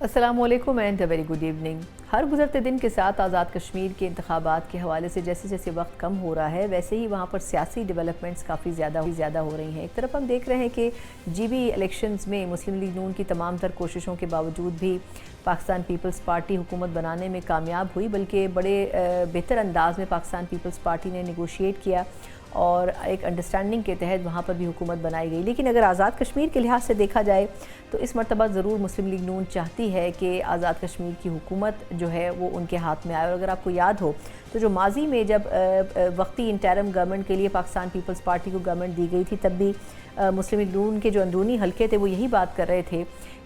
السلام علیکم and very good evening. ہر گزرتے دن کے ساتھ آزاد کشمیر کے انتخابات کے حوالے سے جیسے جیسے وقت کم ہو رہا ہے ویسے ہی وہاں پر سیاسی ڈیولپمنٹس کافی زیادہ ہو رہی ہیں۔ ایک طرف ہم دیکھ رہے ہیں کہ جی بی الیکشنز میں مسلم لیگ نون کی تمام تر کوششوں کے باوجود بھی پاکستان پیپلز پارٹی حکومت بنانے میں کامیاب ہوئی، بلکہ بڑے بہتر انداز میں پاکستان پیپلز پارٹی نے نیگوشیٹ کیا اور ایک انڈرسٹینڈنگ کے تحت وہاں پر بھی حکومت بنائی گئی۔ لیکن اگر آزاد کشمیر کے لحاظ سے دیکھا جائے تو اس مرتبہ ضرور مسلم لیگ نون چاہتی ہے کہ آزاد کشمیر کی حکومت جو ہے وہ ان کے ہاتھ میں آئے۔ اور اگر آپ کو یاد ہو تو جو ماضی میں جب وقتی انٹرم گورنمنٹ کے لیے پاکستان پیپلز پارٹی کو گورنمنٹ دی گئی تھی، تب بھی مسلم لیگ نون کے جو اندرونی حلقے تھے وہ یہی بات کر رہے تھے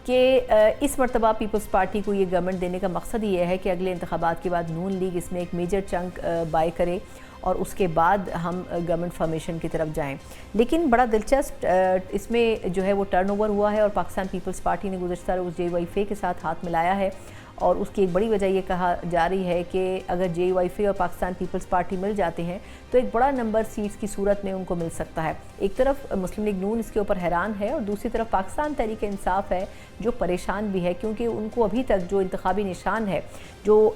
کہ اس مرتبہ پیپلز پارٹی کو یہ گورنمنٹ دینے کا مقصد یہ ہے کہ اگلے انتخابات کے بعد نون لیگ اس میں ایک میجر چنک بائی کرے اور اس کے بعد ہم گورنمنٹ فارمیشن کی طرف جائیں۔ لیکن بڑا دلچسپ اس میں جو ہے وہ ٹرن اوور ہوا ہے اور پاکستان پیپلز پارٹی نے گزشتہ روز جے وائی فے کے ساتھ ہاتھ ملایا ہے، اور اس کی ایک بڑی وجہ یہ کہا جا رہی ہے کہ اگر جے وائی فے اور پاکستان پیپلز پارٹی مل جاتے ہیں تو ایک بڑا نمبر سیٹس کی صورت میں ان کو مل سکتا ہے۔ ایک طرف مسلم لیگ نون اس کے اوپر حیران ہے اور دوسری طرف پاکستان تحریک انصاف ہے جو پریشان بھی ہے، کیونکہ ان کو ابھی تک جو انتخابی نشان ہے، جو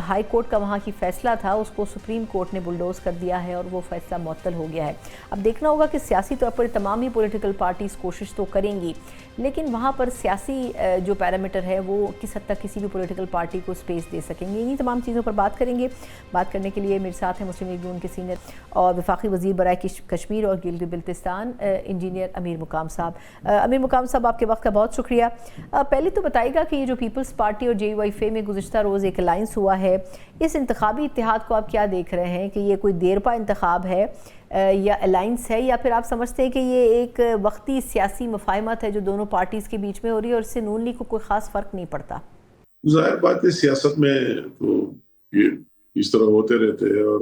ہائی کورٹ کا وہاں کی فیصلہ تھا، اس کو سپریم کورٹ نے بلڈوز کر دیا ہے اور وہ فیصلہ معطل ہو گیا ہے۔ اب دیکھنا ہوگا کہ سیاسی طور پر تمام ہی پولیٹیکل پارٹیز کوشش تو کریں گی، لیکن وہاں پر سیاسی جو پیرامیٹر ہے وہ کس حد تک کسی بھی پولیٹیکل پارٹی کو سپیس دے سکیں گے، انہی تمام چیزوں پر بات کریں گے۔ بات کرنے کے لیے میرے ساتھ ہیں مسلم لیگ نون کے سینئر اور وفاقی وزیر برائے کشمیر اور گلگت بلتستان انجینئر امیر مقام صاحب۔ امیر مقام صاحب، آپ کے وقت کا بہت شکریہ۔ پہلے تو بتائیے گا کہ یہ جو پیپلز پارٹی اور جے وائی فے میں گزشتہ روز ایک الائنس ہوا ہے، اس انتخابی اتحاد کو آپ کیا دیکھ رہے ہیں کہ یہ کوئی دیرپا انتخاب ہے یا الائنس ہے، یا پھر آپ سمجھتے ہیں کہ یہ ایک وقتی سیاسی مفاہمت ہے جو دونوں پارٹیز کے بیچ میں ہو رہی ہے اور اس سے نون لیگ کو کوئی خاص فرق نہیں پڑتا؟ ظاہر بات ہے، سیاست میں تو یہ اس طرح ہوتے رہتے ہیں اور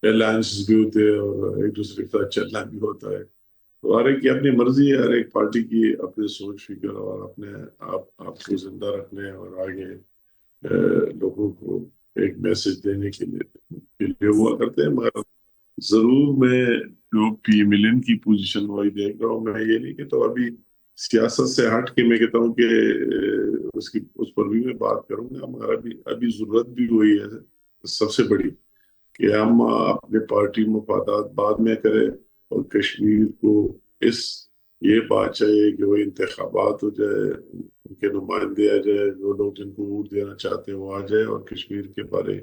الائنس بھی ہوتے ہیں اور ایک دوسرے کے ساتھ چلنا بھی ہوتا ہے۔ تو ہر ایک کی اپنی مرضی ہے، ہر ایک پارٹی کی اپنی سوچ فکر اور اپنے آپ کو زندہ رکھنے اور آگے لوگوں کو ایک میسج دینے کے لیے ہوا کرتے ہیں۔ مگر ضرور میں جو پی ایم ایل این کی پوزیشن وہی دیکھ رہا ہوں، میں یہ نہیں کہتا ہوں ابھی سیاست سے ہٹ کے، میں کہتا ہوں کہ اس پر بھی میں بات کروں گا، مگر ابھی ضرورت بھی ہوئی ہے سب سے بڑی کہ ہم اپنے پارٹی مفادات بعد میں کریں اور کشمیر کو یہ بات چاہیے کہ وہ انتخابات ہو جائے، ان کے نمائندے آ جائے، جو لوگ جن کو ووٹ دینا چاہتے ہیں وہ آ جائے اور کشمیر کے بارے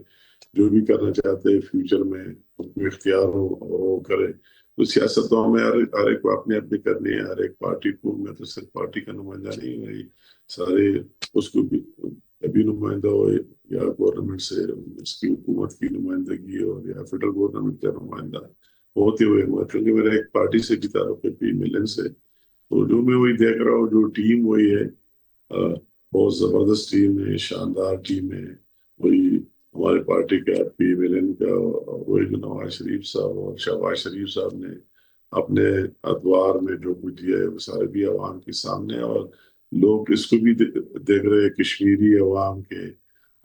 جو بھی کرنا چاہتے ہیں فیوچر میں ان کو اختیار ہو اور وہ کرے۔ تو سیاست تو ہمیں ہر ایک کو اپنی اپنی کرنی ہے، ہر ایک پارٹی کو، میں تو صرف پارٹی کا نمائندہ نہیں ہوں، سارے اس کو بھی ابھی نمائندہ ہو یا گورنمنٹ سے اس کی حکومت کی نمائندگی ہو یا فیڈرل گورنمنٹ کا نمائندہ ہوتے ہوئے، کیونکہ میرا ایک پارٹی سے بھی تعلق ہے، پی ملن سے، تو جو میں وہی دیکھ رہا ہوں، جو ٹیم وہی ہے، بہت زبردست ٹیم ہے، شاندار ٹیم ہے، وہی ہماری پارٹی کا پی ملن کا، وہی جو نواز شریف صاحب اور شہباز شریف صاحب نے اپنے ادوار میں جو کچھ دیا ہے وہ سارے بھی عوام کے سامنے، اور لوگ اس کو بھی دیکھ رہے ہیں کشمیری عوام کے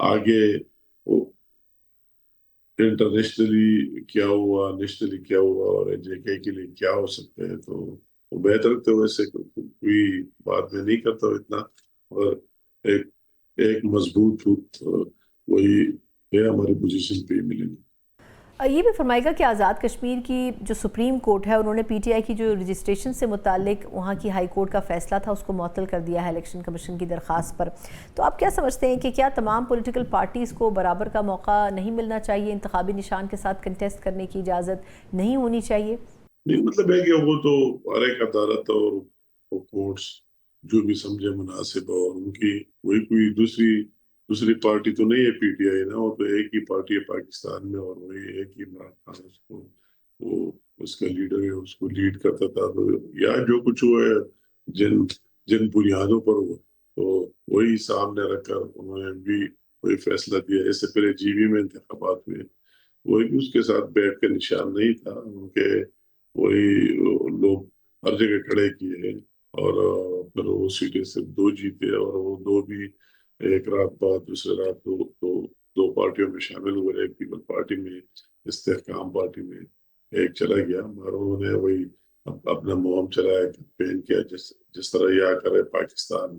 آگے انٹرنیشنلی کیا ہوا، نیشنلی کیا ہوا اور جے کے لیے کیا ہو سکتے ہیں۔ تو وہ بہتر تو ویسے کوئی بات میں نہیں کرتا اتنا، اور ایک مضبوط وہی ہے ہماری پوزیشن پہ ملے گی۔ یہ بھی فرمائے گا کہ آزاد کشمیر کی جو سپریم کورٹ ہے، انہوں نے پی ٹی آئی کی جو رجسٹریشن سے متعلق وہاں کی ہائی کورٹ کا فیصلہ تھا اس کو معطل کر دیا ہے الیکشن کمیشن کی درخواست پر۔ تو آپ کیا سمجھتے ہیں کہ کیا تمام پولیٹیکل پارٹیز کو برابر کا موقع نہیں ملنا چاہیے، انتخابی نشان کے ساتھ کنٹیسٹ کرنے کی اجازت نہیں ہونی چاہیے؟ نہیں، مطلب ہے کہ وہ تو ہر ایک عدالت اور کورٹس جو بھی سمجھے مناسب اور ان کی وہی کوئی دوسری پارٹی تو نہیں ہے پی ٹی آئی نا، وہ تو ایک ہی پارٹی ہے پاکستان میں اور وہی ایک ہی عمران خان وہ اس کا لیڈر ہے، اس کو لیڈ کرتا تھا۔ تو یا جو کچھ ہوا ہے جن بنیادوں پر ہوا، تو وہی سامنے رکھ کر انہوں نے بھی وہی فیصلہ دیا۔ اس سے پہلے جی بی میں انتخابات ہوئے، وہی اس کے ساتھ بیٹھ کے نشان نہیں تھا ان کے، وہی لوگ ہر جگہ کھڑے کیے ہیں اور پھر وہ سیٹیں صرف 2 جیتے اور وہ 2 بھی ایک رات بعد دوسرے رات دو پارٹیوں میں شامل ہوئے، ایک پیپل پارٹی میں، استحکام پارٹی میں ایک چلا گیا، مگر انہوں نے وہی اپنا مہم چلایا، کیمپین کیا، جس طرح یہ آ کر پاکستان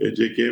AJK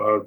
8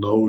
9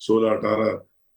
16-18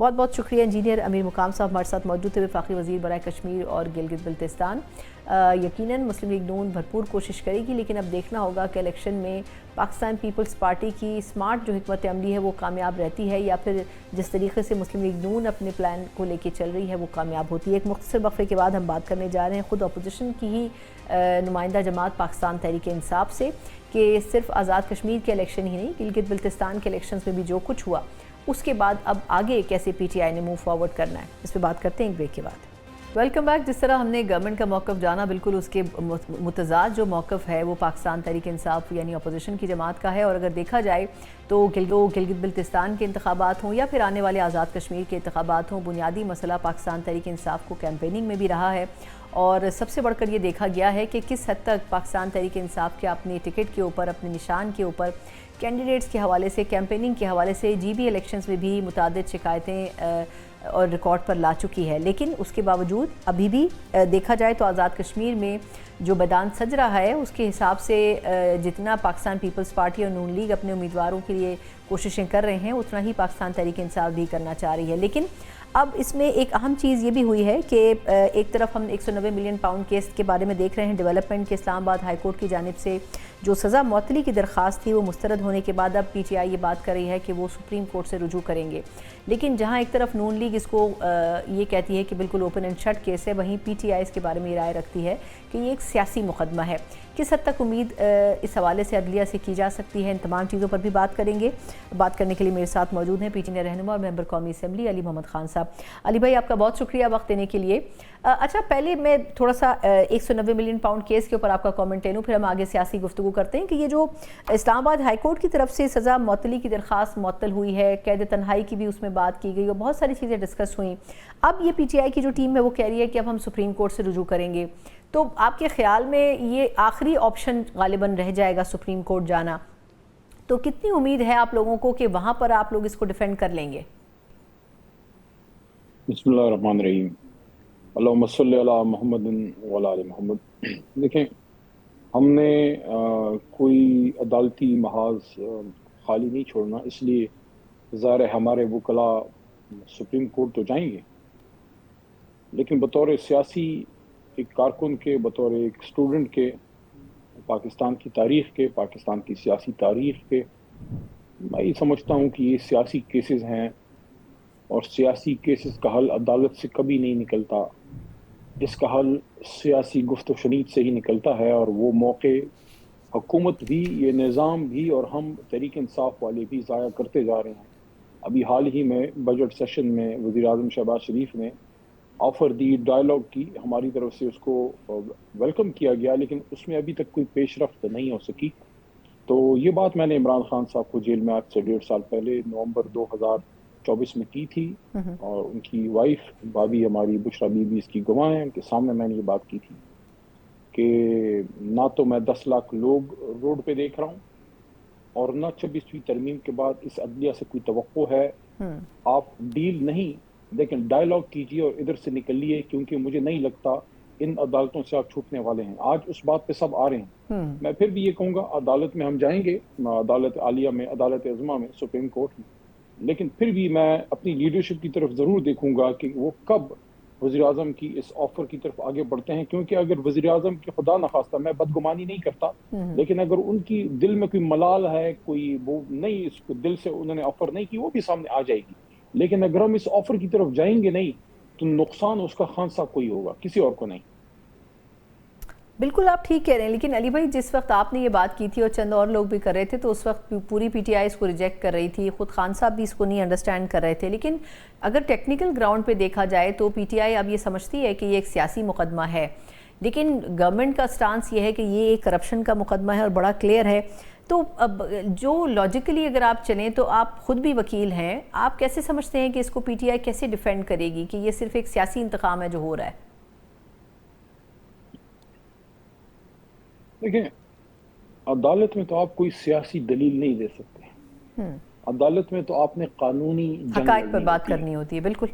بہت بہت شکریہ انجینئر امیر مقام صاحب ہمارے ساتھ موجود تھے، وفاقی وزیر برائے کشمیر اور گلگت بلتستان۔ یقیناً مسلم لیگ نون بھرپور کوشش کرے گی، لیکن اب دیکھنا ہوگا کہ الیکشن میں پاکستان پیپلز پارٹی کی اسمارٹ جو حکمت عملی ہے وہ کامیاب رہتی ہے، یا پھر جس طریقے سے مسلم لیگ نون اپنے پلان کو لے کے چل رہی ہے وہ کامیاب ہوتی ہے۔ ایک مختصر وقفے کے بعد ہم بات کرنے جا رہے ہیں خود اپوزیشن کی ہی نمائندہ جماعت پاکستان تحریک انصاف سے، کہ صرف آزاد کشمیر کے الیکشن ہی نہیں، گلگت بلتستان کے الیکشنز میں بھی جو کچھ ہوا اس کے بعد اب آگے کیسے پی ٹی آئی نے موو فارورڈ کرنا ہے، اس پہ بات کرتے ہیں ایک بریک کے بعد۔ Welcome back. جس طرح ہم نے گورنمنٹ کا موقف جانا، بالکل اس کے متضاد جو موقف ہے وہ پاکستان تحریک انصاف یعنی اپوزیشن کی جماعت کا ہے، اور اگر دیکھا جائے تو گلگت بلتستان کے انتخابات ہوں یا پھر آنے والے آزاد کشمیر کے انتخابات ہوں، بنیادی مسئلہ پاکستان تحریک انصاف کو کیمپیننگ میں بھی رہا ہے، اور سب سے بڑھ کر یہ دیکھا گیا ہے کہ کس حد تک پاکستان تحریک انصاف کے اپنے ٹکٹ کے اوپر، اپنے نشان کے اوپر، کینڈیڈیٹس کے حوالے سے، کیمپیننگ کے حوالے سے جی بی الیکشنز میں بھی متعدد شکایتیں اور ریکارڈ پر لا چکی ہے، لیکن اس کے باوجود ابھی بھی دیکھا جائے تو آزاد کشمیر میں جو میدان سج رہا ہے اس کے حساب سے جتنا پاکستان پیپلز پارٹی اور نون لیگ اپنے امیدواروں کے لیے کوششیں کر رہے ہیں اتنا ہی پاکستان تحریک انصاف بھی کرنا چاہ رہی ہے۔ لیکن اب اس میں ایک اہم چیز یہ بھی ہوئی ہے کہ ایک طرف ہم 190 ملین پاؤنڈ کیس کے بارے میں دیکھ رہے ہیں ڈیولپمنٹ کے، اسلام آباد ہائی کورٹ کی جانب سے جو سزا معطلی کی درخواست تھی وہ مسترد ہونے کے بعد اب پی ٹی آئی یہ بات کر رہی ہے کہ وہ سپریم کورٹ سے رجوع کریں گے، لیکن جہاں ایک طرف نون لیگ اس کو یہ کہتی ہے کہ بالکل اوپن اینڈ شٹ کیس ہے، وہیں پی ٹی آئی اس کے بارے میں یہ رائے رکھتی ہے کہ یہ ایک سیاسی مقدمہ ہے۔ کس حد تک امید اس حوالے سے عدلیہ سے کی جا سکتی ہے، ان تمام چیزوں پر بھی بات کریں گے۔ بات کرنے کے لیے میرے ساتھ موجود ہیں پی ٹی آئی رہنما اور ممبر قومی اسمبلی علی محمد خان صاحب۔ علی بھائی آپ کا بہت شکریہ وقت دینے کے لیے۔ اچھا پہلے میں تھوڑا سا 190 ملین پاؤنڈ کیس کے اوپر آپ کا کامنٹ لے لوں، پھر ہم آگے سیاسی گفتگو کرتے ہیں کہ یہ جو اسلام آباد ہائی کورٹ کی طرف سے سزا معطلی کی درخواست معطل ہوئی ہے، قید تنہائی کی بھی اس میں بات کی گئی اور بہت ساری چیزیں ڈسکس ہوئیں، اب یہ پی ٹی آئی کی جو ٹیم ہے وہ کہہ رہی ہے کہ اب ہم سپریم کورٹ سے رجوع کریں گے، تو آپ کے خیال میں یہ آخری آپشن غالباً رہ جائے گا سپریم کورٹ جانا، تو کتنی امید ہے آپ لوگوں کو کہ وہاں پر آپ لوگ اس کو ڈیفینڈ کر لیں گے؟ بسم اللہ الرحمن الرحیم، اللہم صلی علی محمد وعلی آل محمد۔ دیکھیں، ہم نے کوئی عدالتی محاذ خالی نہیں چھوڑنا، اس لیے ظاہر ہے ہمارے وکلاء سپریم کورٹ تو جائیں گے، لیکن بطور سیاسی ایک کارکن کے، بطور ایک اسٹوڈنٹ کے، پاکستان کی تاریخ کے، پاکستان کی سیاسی تاریخ کے، میں یہ سمجھتا ہوں کہ یہ سیاسی کیسز ہیں اور سیاسی کیسز کا حل عدالت سے کبھی نہیں نکلتا، اس کا حل سیاسی گفت و شنید سے ہی نکلتا ہے، اور وہ موقع حکومت بھی، یہ نظام بھی اور ہم تحریک انصاف والے بھی ضائع کرتے جا رہے ہیں۔ ابھی حال ہی میں بجٹ سیشن میں وزیر اعظم شہباز شریف نے آفر دی، ڈائیلاگ کی، ہماری طرف سے اس کو ویلکم کیا گیا، لیکن اس میں ابھی تک کوئی پیش رفت نہیں ہو سکی۔ تو یہ بات میں نے عمران خان صاحب کو جیل میں آج سے 1.5 سال پہلے نومبر 2024 میں کی تھی، اور ان کی وائف بھابھی ہماری بشرا بی بی اس کی گواہ ہیں، ان کے سامنے میں نے یہ بات کی تھی کہ نہ تو میں 10 لاکھ لوگ روڈ پہ دیکھ رہا ہوں، اور نہ 26ویں ترمیم کے بعد اس عدلیہ سے کوئی توقع ہے۔ آپ ڈیل نہیں لیکن ڈائیلاگ کیجیے اور ادھر سے نکلیے، کیونکہ مجھے نہیں لگتا ان عدالتوں سے آپ چھوٹنے والے ہیں۔ آج اس بات پہ سب آ رہے ہیں۔ میں پھر بھی یہ کہوں گا، عدالت میں ہم جائیں گے، عدالت عالیہ میں، عدالت عظمیٰ میں، سپریم کورٹ میں، لیکن پھر بھی میں اپنی لیڈرشپ کی طرف ضرور دیکھوں گا کہ وہ کب وزیر اعظم کی اس آفر کی طرف آگے بڑھتے ہیں، کیونکہ اگر وزیر اعظم کی، خدا نخواستہ میں بدگمانی نہیں کرتا، لیکن اگر ان کی دل میں کوئی ملال ہے، کوئی وہ نہیں، اس کو دل سے انہوں نے آفر نہیں کی، وہ بھی سامنے آ جائے گی، لیکن اگر ہم اس آفر کی طرف جائیں گے نہیں تو نقصان اس کا خانصہ کوئی ہوگا، کسی اور کو نہیں۔ بالکل آپ ٹھیک کہہ رہے ہیں، لیکن علی بھائی جس وقت آپ نے یہ بات کی تھی اور چند اور لوگ بھی کر رہے تھے تو اس وقت پوری پی ٹی آئی اس کو ریجیکٹ کر رہی تھی، خود خان صاحب بھی اس کو نہیں انڈرسٹینڈ کر رہے تھے، لیکن اگر ٹیکنیکل گراؤنڈ پہ دیکھا جائے تو پی ٹی آئی اب یہ سمجھتی ہے کہ یہ ایک سیاسی مقدمہ ہے، لیکن گورنمنٹ کا سٹانس یہ ہے کہ یہ ایک کرپشن کا مقدمہ ہے اور بڑا کلیئر ہے۔ تو اب جو لاجیکلی اگر آپ چلیں تو آپ خود بھی وکیل ہیں، آپ کیسے سمجھتے ہیں کہ اس کو پی ٹی آئی کیسے ڈیفینڈ کرے گی کہ یہ صرف ایک سیاسی انتقام ہے جو ہو رہا ہے؟ دیکھیں، عدالت میں تو آپ کوئی سیاسی دلیل نہیں دے سکتے، عدالت میں تو آپ نے قانونی حقائق پر بات کرنی ہوتی ہے۔ بالکل،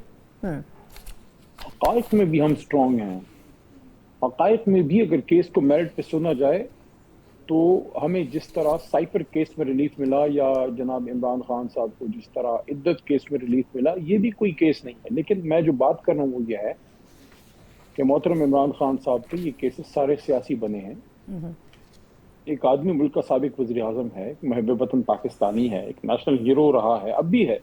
حقائق میں بھی ہم سٹرونگ ہیں، حقائق میں بھی اگر کیس کو میرٹ پہ سنا جائے تو ہمیں جس طرح سائپر کیس میں ریلیف ملا یا جناب عمران خان صاحب کو جس طرح عدت کیس میں ریلیف ملا، یہ بھی کوئی کیس نہیں ہے. لیکن میں جو بات کر رہا ہوں وہ یہ ہے کہ محترم عمران خان صاحب کے یہ کیسز سارے سیاسی بنے ہیں. ایک آدمی ملک کا سابق وزیر اعظم ہے، محب وطن پاکستانی ہے، ایک نیشنل ہیرو رہا ہے، اب بھی ہے.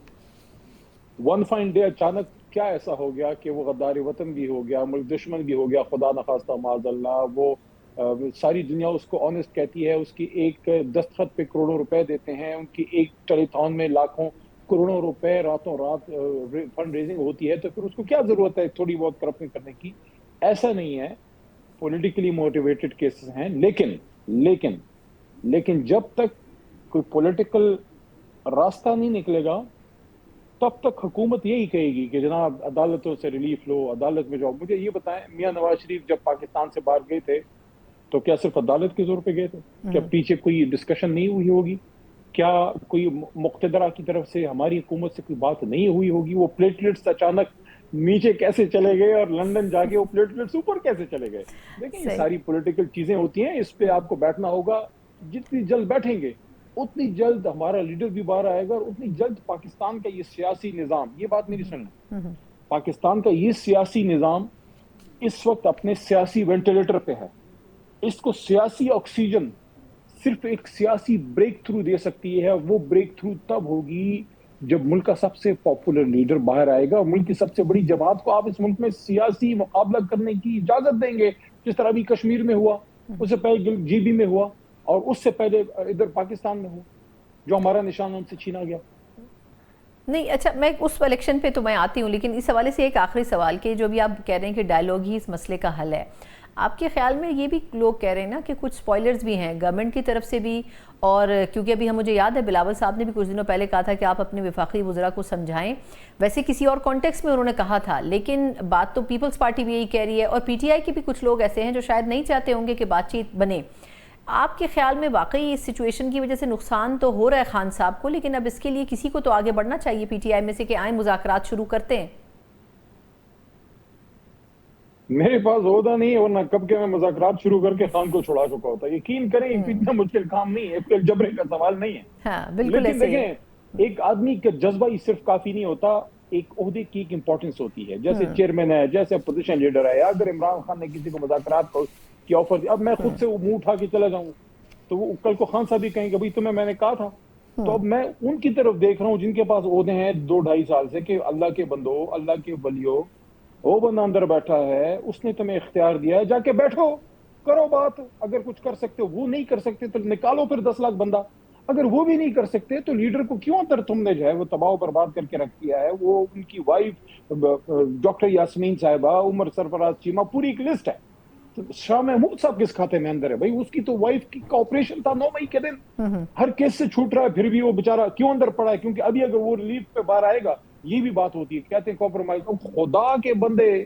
ون فائن ڈے اچانک کیا ایسا ہو گیا کہ وہ غدار وطن بھی ہو گیا، ملک دشمن بھی ہو گیا، خدا نخواستہ معاذ اللہ. وہ ساری دنیا اس کو آنےسٹ کہتی ہے، اس کی ایک دستخط پہ کروڑوں روپے دیتے ہیں، ان کی ایک ٹیلی تھون میں لاکھوں کروڑوں روپے راتوں رات فنڈ ریزنگ ہوتی ہے، تو پھر اس کو کیا ضرورت ہے تھوڑی بہت کرپشن کرنے کی؟ ایسا نہیں ہے. پولیٹیکلی موٹیویٹڈ کیسز ہیں، لیکن جب تک کوئی پولیٹیکل راستہ نہیں نکلے گا تب تک حکومت یہی کہے گی کہ جناب عدالتوں سے ریلیف لو، عدالت میں جاؤ. مجھے یہ بتائیں، میاں نواز شریف جب پاکستان سے باہر گئے تھے تو کیا صرف عدالت کے زور پہ گئے تھے؟ کیا پیچھے کوئی ڈسکشن نہیں ہوئی ہوگی؟ کیا کوئی مقتدرہ کی طرف سے ہماری حکومت سے کوئی بات نہیں ہوئی ہوگی؟ وہ پلیٹلیٹس اچانک نیچے کیسے چلے گئے اور لندن جا کے وہ پلیٹلیٹس اوپر کیسے چلے گئے؟ دیکھیں یہ ساری پولیٹیکل چیزیں ہوتی ہیں، اس پہ آپ کو بیٹھنا ہوگا. جتنی جلد بیٹھیں گے اتنی جلد ہمارا لیڈر بھی باہر آئے گا، اور اتنی جلد پاکستان کا یہ سیاسی نظام، یہ بات میری سننا، پاکستان کا یہ سیاسی نظام اس وقت اپنے سیاسی وینٹیلیٹر پہ ہے. اس کو سیاسی آکسیجن صرف ایک سیاسی بریک تھرو دے سکتی ہے. وہ بریک تھرو تب ہوگی جب ملک کا سب سے پاپولر لیڈر باہر آئے گا، ملک کی سب سے بڑی جماعت کو آپ اس ملک میں سیاسی مقابلہ کرنے کی اجازت دیں گے، جس طرح ابھی کشمیر میں ہوا، اس سے پہلے جی بی میں ہوا، اور اس سے پہلے ادھر پاکستان میں ہوا جو ہمارا نشان ان سے چھینا گیا. نہیں اچھا، میں اس الیکشن پہ تو میں آتی ہوں، لیکن اس حوالے سے ایک آخری سوال کہ جو بھی آپ کہہ رہے ہیں کہ ڈائیلاگ ہی اس مسئلے کا حل ہے، آپ کے خیال میں یہ بھی لوگ کہہ رہے ہیں نا کہ کچھ سپوائلرز بھی ہیں گورنمنٹ کی طرف سے بھی، اور کیونکہ ابھی مجھے یاد ہے بلاول صاحب نے بھی کچھ دنوں پہلے کہا تھا کہ آپ اپنے وفاقی وزراء کو سمجھائیں، ویسے کسی اور کانٹیکس میں انہوں نے کہا تھا، لیکن بات تو پیپلز پارٹی بھی یہی کہہ رہی ہے، اور پی ٹی آئی کے بھی کچھ لوگ ایسے ہیں جو شاید نہیں چاہتے ہوں گے کہ بات چیت بنے. آپ کے خیال میں واقعی اس سچویشن کی وجہ سے نقصان تو ہو رہا ہے خان صاحب کو، لیکن اب اس کے لیے کسی کو تو آگے بڑھنا چاہیے پی ٹی آئی میں سے کہ آئیں مذاکرات شروع کرتے ہیں؟ میرے پاس عہدہ نہیں ہے، ورنہ کب کے میں مذاکرات شروع کر کے خان کو چھڑا چکا ہوتا. یقین کریں اتنا مشکل کام نہیں ہے، کوئی جبرے کا سوال نہیں ہے. ہاں بالکل لیکن ایسے ہے. دیکھیں ایک آدمی کا جذبہ ہی صرف کافی نہیں ہوتا، ایک عہدے کی ایک امپورٹنس ہوتی ہے. جیسے چیئرمین ہے، جیسے اپوزیشن لیڈر ہے. اگر عمران خان نے کسی کو مذاکرات کی آفر دی، اب میں خود سے وہ منہ اٹھا کے چلا جاؤں تو وہ کل کو خان صاحب بھی کہیں گے بھائی تمہیں میں نے کہا تھا. تو اب میں ان کی طرف دیکھ رہا ہوں جن کے پاس عہدے ہیں 2-2.5 سال سے، کہ اللہ کے بندو، اللہ کے ولیو، وہ بندہ اندر بیٹھا ہے، اس نے تمہیں اختیار دیا ہے، جا کے بیٹھو، کرو بات. اگر کچھ کر سکتے ہو، وہ نہیں کر سکتے تو نکالو پھر 10 لاکھ بندہ. اگر وہ بھی نہیں کر سکتے تو لیڈر کو کیوں اندر تم نے جو ہے وہ تباہ و برباد کر کے رکھ دیا ہے. وہ ان کی وائف ڈاکٹر یاسمین صاحبہ، عمر سرفراز چیمہ، پوری ایک لسٹ ہے. شاہ محمود صاحب کس کھاتے میں اندر ہے بھائی؟ اس کی تو وائف کی کا آپریشن تھا 9 مئی کے دن، ہر کیس سے چھوٹ رہا ہے، پھر بھی وہ بیچارہ کیوں اندر پڑا ہے؟ کیونکہ ابھی اگر وہ ریلیف پہ باہر آئے گا، یہ بھی بات ہوتی ہے، کہتے ہیں کمپرومائز. خدا کے بندے،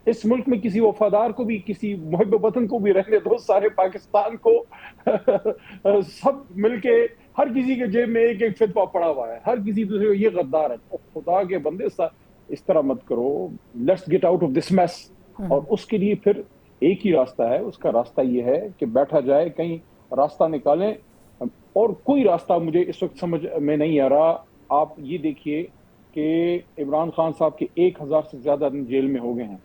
اس ملک میں کسی وفادار کو بھی، کسی محب وطن کو بھی رہنے دو. سارے پاکستان کو سب مل کے ہر کسی کے جیب میں ایک ایک فتویٰ پڑا ہوا ہے، ہر کسی دوسرے کو یہ غدار ہے. خدا کے بندے اس طرح مت کرو. Let's get out of this mess. اور اس کے لیے پھر ایک ہی راستہ ہے، اس کا راستہ یہ ہے کہ بیٹھا جائے، کہیں راستہ نکالیں. اور کوئی راستہ مجھے اس وقت سمجھ میں نہیں آ رہا. آپ یہ دیکھیے کہ عمران خان صاحب کے 1000 سے زیادہ دن جیل میں ہو گئے ہیں،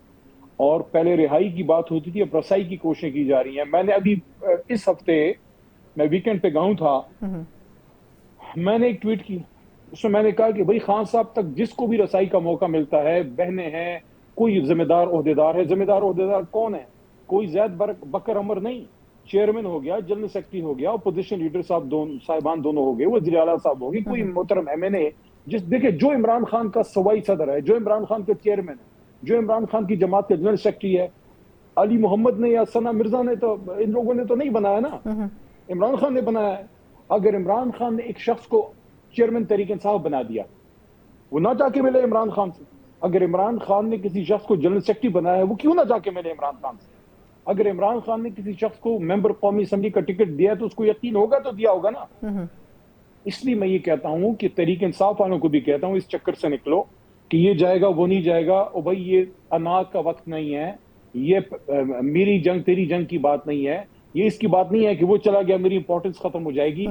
اور پہلے رہائی کی بات ہوتی تھی، اب رسائی کی کوششیں کی جا رہی ہیں. میں نے ابھی اس ہفتے، میں ویکینڈ پہ گاؤں تھا، میں نے ایک ٹویٹ کی، اس میں میں نے کہا کہ بھائی خان صاحب تک جس کو بھی رسائی کا موقع ملتا ہے، بہنیں ہیں، کوئی ذمہ دار عہدیدار ہے. ذمہ دار عہدیدار کون ہے؟ کوئی زید بکر عمر نہیں. چیئرمین ہو گیا، جنرل سیکرٹری ہو گیا، اپوزیشن لیڈر صاحبان دونوں ہو گئے، وزیر اعلیٰ صاحب ہو گئے، کوئی محترم ایم این اے. دیکھیں جو عمران خان کا صوبائی صدر ہے، جو عمران خان کا چیئرمین ہے، جو عمران خان کی جماعت کے جنرل سیکرٹری ہے، علی محمد نے یا ثنا مرزا نے تو، ان لوگوں نے تو نہیں بنایا نا، عمران خان نے بنایا ہے. اگر عمران خان نے ایک شخص کو چیئرمین تحریک انصاف بنا دیا، وہ نہ جا کے ملے عمران خان سے. اگر عمران خان نے کسی شخص کو جنرل سیکرٹری بنایا ہے، وہ کیوں نہ جا کے ملے عمران خان سے. اگر عمران خان نے کسی شخص کو ممبر قومی اسمبلی کا ٹکٹ دیا ہے تو اس کو یقین ہوگا تو دیا ہوگا نا. اس لیے میں یہ کہتا ہوں کہ تحریک انصاف والوں کو بھی کہتا ہوں، اس چکر سے نکلو کہ یہ جائے گا وہ نہیں جائے گا. او بھائی یہ انا کا وقت نہیں ہے، یہ میری جنگ تیری جنگ کی بات نہیں ہے. یہ اس کی بات نہیں ہے کہ وہ چلا گیا میری امپورٹنس ختم ہو جائے گی.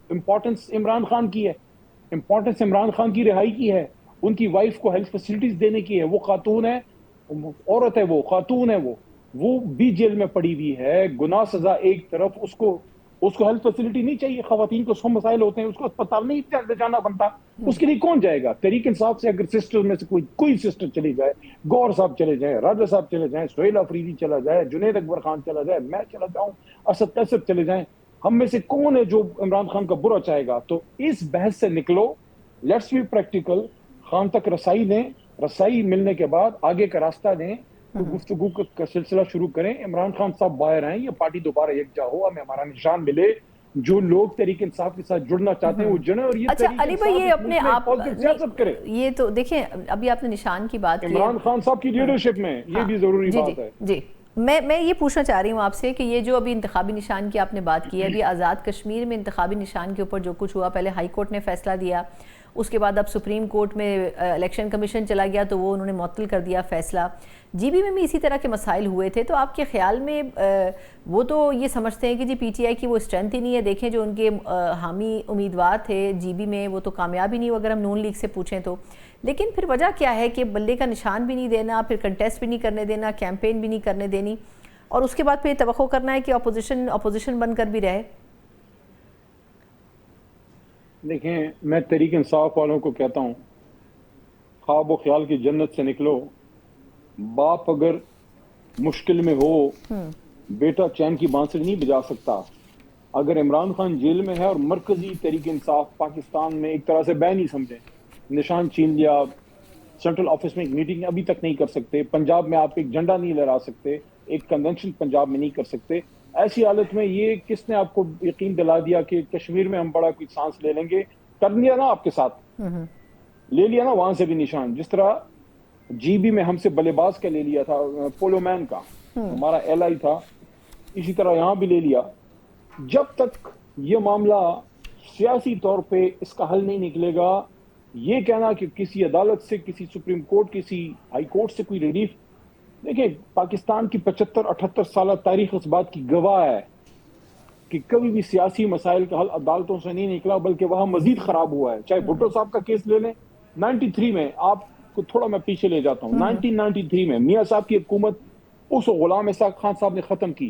امپورٹنس عمران خان کی ہے, امپورٹنس عمران خان کی رہائی کی ہے, ان کی وائف کو ہیلتھ فیسلٹیز دینے کی ہے. وہ خاتون ہے, عورت ہے, وہ خاتون ہے, وہ بھی جیل میں پڑی ہوئی ہے, گناہ سزا ایک طرف, اس کو ہیلتھ فیسلٹی نہیں چاہیے. خواتین کو سو مسائل ہوتے ہیں, اس کو اسپتال نہیں جانا بنتا, اس کے لیے کون جائے گا؟ تحریک انصاف سے اگر سسٹر میں سے کوئی سسٹر چلی جائے, گور صاحب چلے جائیں, راجہ صاحب چلے جائیں, سہیل آفریدی چلا جائے, جنید اکبر خان چلا جائے, میں چلا جاؤں, اسد قیصر چلے جائیں, ہم میں سے کون ہے جو عمران خان کا برا چاہے گا؟ تو اس بحث سے نکلو, لیٹس بی پریکٹیکل, خان تک رسائی دیں, رسائی ملنے کے بعد آگے کا راستہ دیں, گفتگو کا سلسلہ شروع کریں. عمران خان صاحب باہر آئیں, یہ پارٹی دوبارہ یکجا ہو, ہمیں ہمارا نشان ملے. جو لوگ تحریک انصاف کے ساتھ جڑنا چاہتے ہیں وہ جڑیں, اور یہ اچھا علی بھائی یہ اپنے آپ سیاست کرے. یہ تو دیکھیں ابھی آپ نے نشان کی بات کی, عمران خان صاحب کی لیڈرشپ میں یہ بھی ضروری بات ہے. جی میں یہ پوچھنا چاہ رہی ہوں آپ سے کہ یہ جو ابھی انتخابی نشان کی آپ نے بات کی ہے, ابھی آزاد کشمیر میں انتخابی نشان کے اوپر جو کچھ ہوا, پہلے ہائی کورٹ نے فیصلہ دیا, اس کے بعد اب سپریم کورٹ میں الیکشن کمیشن چلا گیا تو وہ انہوں نے معطل کر دیا فیصلہ. جی بی میں بھی اسی طرح کے مسائل ہوئے تھے, تو آپ کے خیال میں وہ تو یہ سمجھتے ہیں کہ جی پی ٹی آئی کی وہ اسٹرینتھ ہی نہیں ہے, دیکھیں جو ان کے حامی امیدوار تھے جی بی میں وہ تو کامیاب ہی نہیں ہو اگر ہم نون لیگ سے پوچھیں تو, لیکن پھر وجہ کیا ہے کہ بلے کا نشان بھی نہیں دینا, پھر کنٹیسٹ بھی نہیں کرنے دینا, کیمپین بھی نہیں کرنے دینی, اور اس کے بعد پھر توقع کرنا ہے کہ اپوزیشن بن کر بھی رہے؟ دیکھیں میں تحریک انصاف والوں کو کہتا ہوں, خواب و خیال کی جنت سے نکلو. باپ اگر مشکل میں ہو, بیٹا چین کی بانسری نہیں بجا سکتا. اگر عمران خان جیل میں ہے اور مرکزی تحریک انصاف پاکستان میں ایک طرح سے بین ہی سمجھیں, نشان چھین لیا, سینٹرل آفس میں ایک میٹنگ ابھی تک نہیں کر سکتے, پنجاب میں آپ ایک جھنڈا نہیں لہرا سکتے, ایک کنونشن پنجاب میں نہیں کر سکتے, ایسی حالت میں یہ کس نے آپ کو یقین دلا دیا کہ کشمیر میں ہم بڑا کوئی سانس لے لیں گے؟ کر لیا نا آپ کے ساتھ, لے لیا نا وہاں سے بھی نشان. جس طرح جی بی میں ہم سے بلے باز کا لے لیا تھا, پولو مین کا ہمارا ایل آئی تھا, اسی طرح یہاں بھی لے لیا. جب تک یہ معاملہ سیاسی طور پہ اس کا حل نہیں نکلے گا, یہ کہنا کہ کسی عدالت سے, کسی سپریم کورٹ, کسی ہائی کورٹ سے کوئی ریلیف, دیکھیں پاکستان کی 75-78 سالہ تاریخ اس بات کی گواہ ہے کہ کبھی بھی سیاسی مسائل کا حل عدالتوں سے نہیں نکلا, بلکہ وہاں مزید خراب ہوا ہے. چاہے بھٹو صاحب کا کیس لے لیں, 93 میں, آپ کو تھوڑا میں پیچھے لے جاتا ہوں, 1993 میں میاں صاحب کی حکومت اس غلام اسحاق خان صاحب نے ختم کی.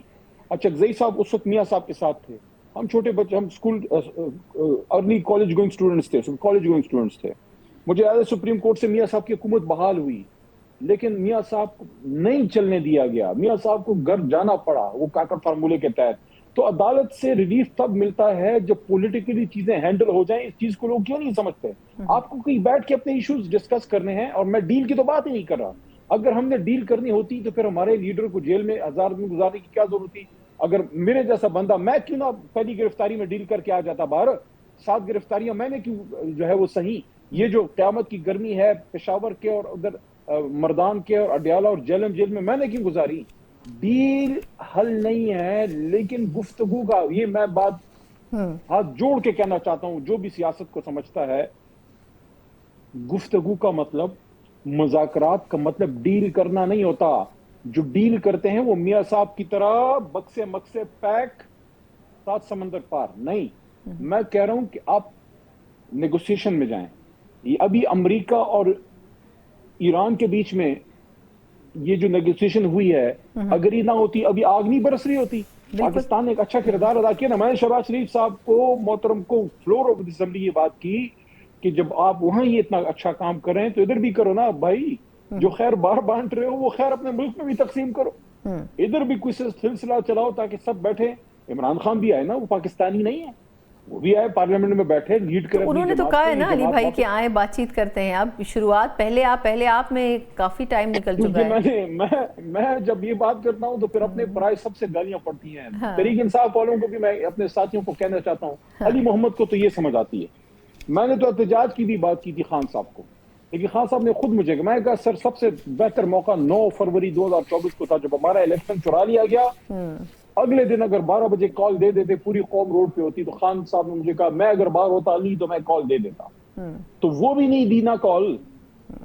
اچکزئی صاحب اس وقت میاں صاحب کے ساتھ تھے, ہم چھوٹے بچے, ہم school early college going students تھے. مجھے یاد ہے سپریم کورٹ سے میاں صاحب کی حکومت بحال ہوئی, لیکن میاں صاحب کو نہیں چلنے دیا گیا, میاں صاحب کو گھر جانا پڑا وہ کاکر فارمولے کے تحت. تو عدالت سے ریلیف تب ملتا ہے جب پولیٹیکلی چیزیں ہینڈل ہو جائیں. اس چیز کو لوگ کیوں نہیں سمجھتے؟ آپ کو کہیں بیٹھ کے اپنے ایشوز ڈسکس کرنے ہیں, اور میں ڈیل کی تو بات ہی نہیں کر رہا. اگر ہم نے ڈیل کرنی ہوتی تو پھر ہمارے لیڈر کو جیل میں 1000 دن گزارنے کی کیا ضرورت تھی؟ اگر میرے جیسا بندہ, میں کیوں نہ پہلی گرفتاری میں ڈیل کر کے آ جاتا باہر؟ 7 گرفتاریاں میں نے کیوں جو ہے وہ صحیح. یہ جو قیامت کی گرمی ہے پشاور کے اور ادھر مردان کے اور اڈیالہ اور جیلم جیل میں نے کیوں گزاری؟ ڈیل حل نہیں ہے, لیکن گفتگو کا, یہ میں بات ہاتھ جوڑ کے کہنا چاہتا ہوں جو بھی سیاست کو سمجھتا ہے, گفتگو کا مطلب, مذاکرات کا مطلب ڈیل کرنا نہیں ہوتا. جو ڈیل کرتے ہیں وہ میاں صاحب کی طرح بکسے مکسے پیک 7 سمندر پار نہیں. میں کہہ رہا ہوں کہ آپ نیگوسیشن میں جائیں. ابھی امریکہ اور ایران کے بیچ میں یہ جو نیگوسیشن ہوئی ہے, اگر یہ نہ ہوتی ابھی آگ نہیں برس رہی ہوتی. پاکستان نے ایک اچھا کردار ادا کیا نا. میں نے شہباز شریف صاحب کو, محترم کو, فلور آف اسمبلی یہ بات کی کہ جب آپ وہاں یہ اتنا اچھا کام کر رہے ہیں تو ادھر بھی کرو نا بھائی. جو خیر باہر بانٹ رہے ہو وہ خیر اپنے ملک میں بھی تقسیم کرو, ادھر بھی کوئی سلسلہ چلاؤ تاکہ سب بیٹھے. عمران خان بھی آئے نا, وہ پاکستانی نہیں ہے, وہ بھی آئے پارلیمنٹ میں بیٹھے, لیڈ کرے. انہوں نے تو کہا ہے نا علی بھائی کہ آئیں بات چیت کرتے ہیں. اب شروعات پہلے آپ میں کافی ٹائم نکل چکا ہے. میں جب یہ بات کرتا ہوں تو پھر اپنے پرائے سب سے گالیاں پڑتی ہیں. تحریک انصاف والوں کو بھی میں اپنے ساتھیوں کو کہنا چاہتا ہوں, علی محمد کو تو یہ سمجھ آتی ہے. میں نے تو احتجاج کی بھی بات کی تھی خان صاحب کو, لیکن خان صاحب نے خود مجھے کہا, میں کہا سر سب سے بہتر موقع 9 فروری 2024 کو تھا جب ہمارا الیکشن چرا لیا گیا. اگلے دن اگر 12 بجے کال دے دیتے پوری قوم روڈ پہ ہوتی. تو خان صاحب نے مجھے کہا میں اگر باہر ہوتا علی تو میں کال دے دیتا. تو وہ بھی نہیں دی نا کال.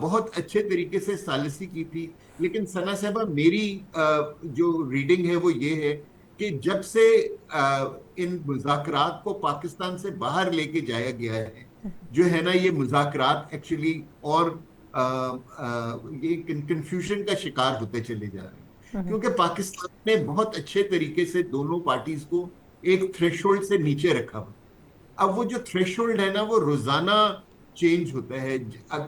بہت اچھے طریقے سے سالسی کی تھی. لیکن ثنا صاحبہ میری جو ریڈنگ ہے وہ یہ ہے کہ جب سے ان مذاکرات کو پاکستان سے باہر لے کے جایا گیا ہے جو ہے نا یہ مذاکرات ایکچولی اور یہ کنفیوژن کا شکار ہوتے چلے جا رہے ہیں, کیونکہ پاکستان نے بہت اچھے طریقے سے دونوں پارٹیز کو ایک تھریش ہولڈ سے نیچے رکھا ہوا. اب وہ جو تھریش ہولڈ ہے نا وہ روزانہ چینج ہوتا ہے.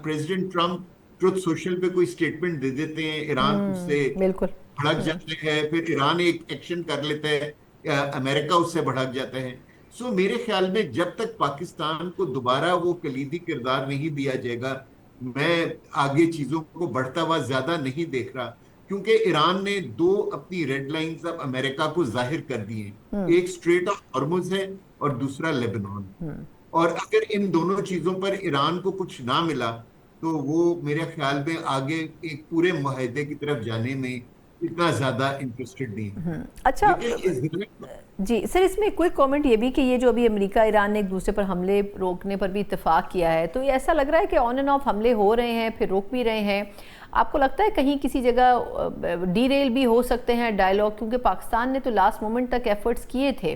پریزیڈنٹ ٹرمپ ٹروتھ سوشل پہ کوئی اسٹیٹمنٹ دے دیتے ہیں, ایران اس سے بالکل بھڑک جاتے ہیں, پھر ایران ایک ایکشن کر لیتا ہے, امریکہ اس سے بھڑک جاتا ہے. سو میرے خیال میں جب تک پاکستان کو دوبارہ وہ کلیدی کردار نہیں دیا جائے گا, میں آگے چیزوں کو بڑھتا ہوا زیادہ نہیں دیکھ رہا, کیونکہ ایران نے دو اپنی ریڈ لائنز اب امریکہ کو ظاہر کر دی ہیں, ایک اسٹریٹ آف ہارمز ہے اور دوسرا لیبنان. اور اگر ان دونوں چیزوں پر ایران کو کچھ نہ ملا تو وہ میرے خیال میں آگے ایک پورے معاہدے کی طرف جانے میں اتنا زیادہ انٹرسٹڈ نہیں ہے. اچھا جی سر, اس میں کوئی کامنٹ یہ بھی کہ یہ جو ابھی امریکہ ایران نے ایک دوسرے پر حملے روکنے پر بھی اتفاق کیا ہے, تو یہ ایسا لگ رہا ہے کہ آن اینڈ آف حملے ہو رہے ہیں پھر روک بھی رہے ہیں. آپ کو لگتا ہے کہیں کسی جگہ ڈی ریل بھی ہو سکتے ہیں ڈائلاگ, کیونکہ پاکستان نے تو لاسٹ مومنٹ تک ایفرٹس کیے تھے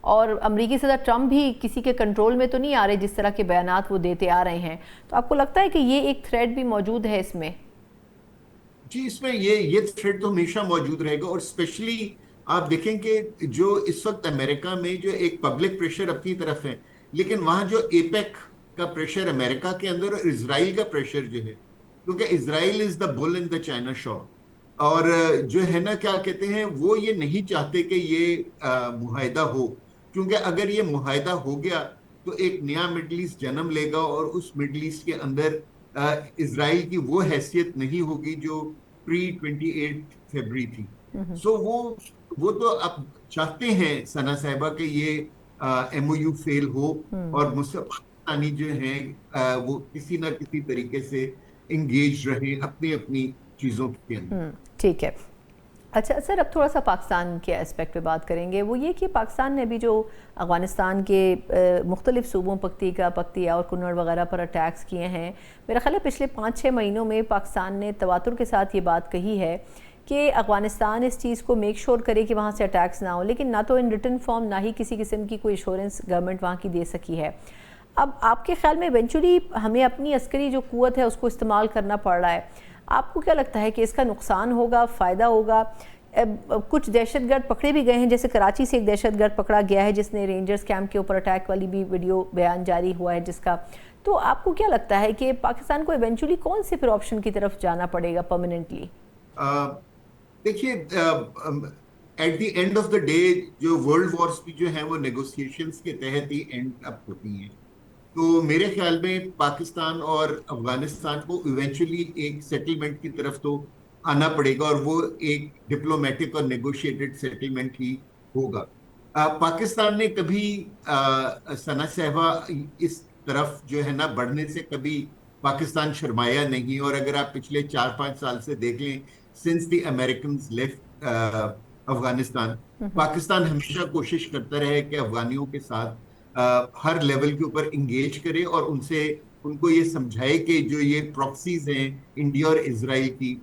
اور امریکی صدر ٹرمپ بھی کسی کے کنٹرول میں تو نہیں آ رہے جس طرح کے بیانات وہ دیتے آ رہے ہیں, تو آپ کو لگتا ہے کہ یہ ایک تھریٹ بھی موجود ہے اس میں؟ جی اس میں یہ تھریٹ تو ہمیشہ موجود رہے گا, اور اسپیشلی آپ دیکھیں کہ جو اس وقت امریکہ میں جو ایک پبلک پریشر اپنی طرف ہے, لیکن وہاں جو ایپیک کا پریشر امریکہ کے اندر اور اسرائیل کا پریشر جو ہے, کیونکہ اسرائیل از دا بل ان دا چائنا شو, اور جو ہے نا کیا کہتے ہیں وہ یہ نہیں چاہتے کہ یہ معاہدہ ہو, کیونکہ اگر یہ معاہدہ ہو گیا تو ایک نیا مڈل ایسٹ جنم لے گا اور اس مڈل ایسٹ کے اندر اسرائیل کی وہ حیثیت نہیں ہوگی جو پری 28 فیبری تھی. سو وہ تو اب چاہتے ہیں ثنا صاحبہ کہ یہ ایم او یو فیل ہو اور پاکستانی جو ہیں وہ کسی نہ کسی طریقے سے انگیج رہیں اپنی اپنی چیزوں کے اندر. ٹھیک ہے. اچھا سر, اب تھوڑا سا پاکستان کے اسپیکٹ پہ بات کریں گے. وہ یہ کہ پاکستان نے ابھی جو افغانستان کے مختلف صوبوں پکتیکا, پکتیا اور کنڑ وغیرہ پر اٹیکس کیے ہیں, میرا خیال ہے پچھلے 5-6 مہینوں میں پاکستان نے تواتر کے ساتھ یہ بات کہی ہے کہ افغانستان اس چیز کو میک شور کرے کہ وہاں سے اٹیکس نہ ہو, لیکن نہ تو ان ریٹن فارم نہ ہی کسی قسم کی کوئی ایشورنس گورنمنٹ وہاں کی دے سکی ہے. اب آپ کے خیال میں ایونچولی ہمیں اپنی عسکری جو قوت ہے اس کو استعمال کرنا پڑ رہا ہے, آپ کو کیا لگتا ہے کہ اس کا نقصان ہوگا, فائدہ ہوگا؟ کچھ دہشت گرد پکڑے بھی گئے ہیں, جیسے کراچی سے ایک دہشت گرد پکڑا گیا ہے جس نے رینجرز کیمپ کے اوپر اٹیک والی بھی ویڈیو بیان جاری ہوا ہے جس کا. تو آپ کو کیا لگتا ہے کہ پاکستان کو ایونچولی کون سے پھر آپشن کی طرف جانا پڑے گا پرماننٹلی؟ دیکھیے at the end of the day جو ورلڈ وارز بھی جو ہیں وہ نیگوسیشنز کے تحت ہی اینڈ اپ ہوتی ہیں, تو میرے خیال میں پاکستان اور افغانستان کو ایونچولی ایک سیٹلمنٹ کی طرف تو آنا پڑے گا, اور وہ ایک ڈپلومیٹک اور نیگوشیٹڈ سیٹلمنٹ ہی ہوگا. پاکستان نے کبھی ثنا صاحبہ اس طرف جو ہے نا بڑھنے سے کبھی پاکستان شرمایا نہیں, اور اگر آپ پچھلے 4-5 سال سے دیکھ لیں since the Americans left Afghanistan, Pakistan ہمیشہ کوشش کرتا رہے کہ افغانیوں کے ساتھ ہر لیول کے اوپر انگیج کرے اور ان کو یہ سمجھائے کہ جو یہ پراکسیز ہیں انڈیا اور اسرائیل کی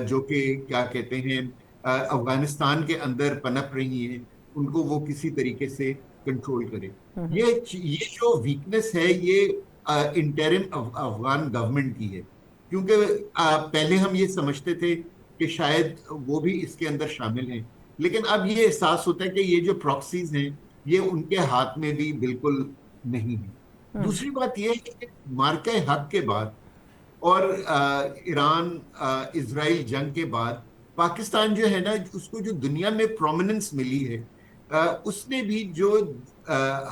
جو کہ کیا کہتے ہیں افغانستان کے اندر پنپ رہی ہیں, ان کو وہ کسی طریقے سے کنٹرول کرے. یہ جو ویکنس ہے یہ انٹرم افغان گورنمنٹ کی ہے, کیونکہ پہلے ہم یہ سمجھتے تھے کہ شاید وہ بھی اس کے اندر شامل ہیں, لیکن اب یہ احساس ہوتا ہے کہ یہ جو پراکسیز ہیں یہ ان کے ہاتھ میں بھی بالکل نہیں ہے. دوسری بات یہ ہے کہ مارکہ حق کے بعد اور ایران اسرائیل جنگ کے بعد پاکستان جو ہے نا اس کو جو دنیا میں پرومیننس ملی ہے, اس نے بھی جو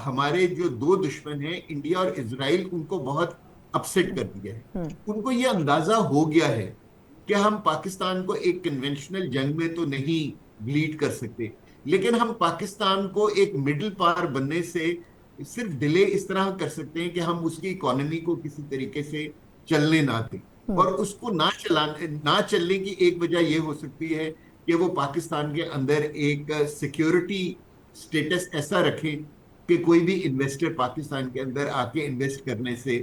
ہمارے جو دو دشمن ہیں انڈیا اور اسرائیل ان کو بہت اپسیٹ کر دیا ہے. ان کو یہ اندازہ ہو گیا ہے کہ ہم پاکستان کو ایک کنونشنل جنگ میں تو نہیں بلیڈ کر سکتے, لیکن ہم پاکستان کو ایک مڈل پاور بننے سے صرف ڈیلے اس طرح کر سکتے ہیں کہ ہم اس کی اکانومی کو کسی طریقے سے چلنے نہ دیں, اور اس کو نہ چلنے کی ایک وجہ یہ ہو سکتی ہے کہ وہ پاکستان کے اندر ایک سیکیورٹی سٹیٹس ایسا رکھیں کہ کوئی بھی انویسٹر پاکستان کے اندر آ کے انویسٹ کرنے سے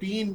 3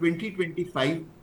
2025